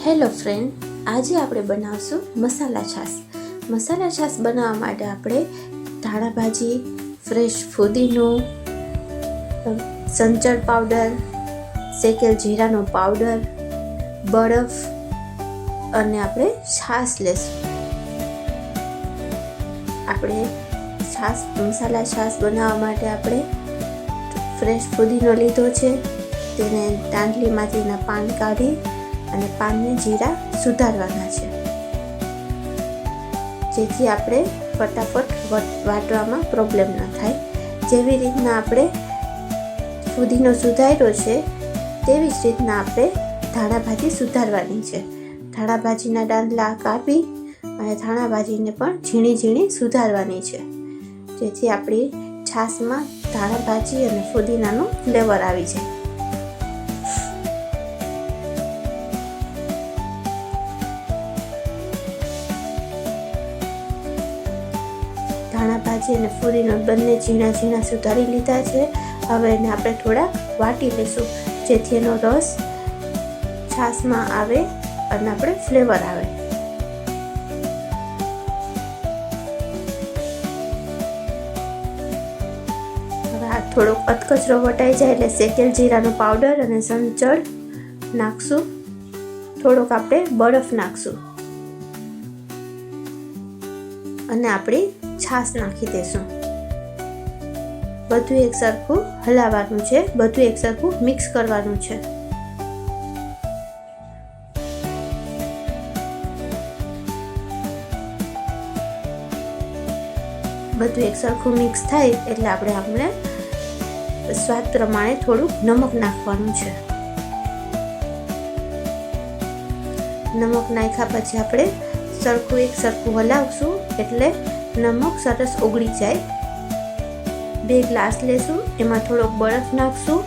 Hello friend, આજે આપણે બનાવશું મસાલા છાશ. મસાલા છાશ બનાવવા માટે આપણે ધાણા ભાજી, ફ્રેશ ફુદીનો, સંચળ પાવડર, શેકેલ જીરાનો પાવડર, બરફ અને આપણે છાશ લેશું. આપણે મસાલા છાશ બનાવવા માટે આપણે ફ્રેશ ફુદીનો લીધો છે. તેને દાંડલીમાંથી એના પાન કાઢી અને પાનને જીરા સુધારવાના છે, જેથી આપણે ફટાફટ વાટવામાં પ્રોબ્લેમ ન થાય. જેવી રીતના આપણે ફુદીનો સુધાર્યો છે તેવી જ રીતના આપણે ધાણા ભાજી સુધારવાની છે. ધાણા ભાજીના દાંડલા કાપી અને ધાણા ભાજીને પણ ઝીણી ઝીણી સુધારવાની છે, જેથી આપણી છાશમાં ધાણા ભાજી અને ફુદીનાનો ફ્લેવર આવી જાય. ધાણા ભાજી અને ફુદીનો બંને ઝીણા ઝીણા સુધારી લીધા છે. હવે એને આપણે થોડાક વાટી લઈશું, જેથી એનો રસ છાશમાં આવે અને આપણે ફ્લેવર આવે. હવે આ થોડોક અધકચરો વટાઈ જાય એટલે શેકેલ જીરાનો પાવડર અને સંચળ નાખશું. થોડોક આપણે બરફ નાખશું અને આપણી છાશ નાખી દેશું. બધું એક સરખું હલાવવાનું છે, બધું એક સરખું મિક્સ કરવાનું છે. બધું એક સરખું મિક્સ થાય એટલે આપણે સ્વાદ પ્રમાણે થોડું નમક નાખવાનું છે. નમક નાખ્યા પછી આપણે એક સરખું હલાવશું એટલે નમક સરસ ઓગળી જાય. 2 ગ્લાસ લેશું, એમાં થોડોક બરફ નાખશું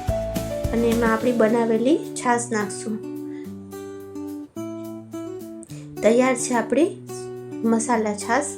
અને એમાં આપણી બનાવેલી છાશ નાખશું. તૈયાર છે આપણી મસાલા છાશ.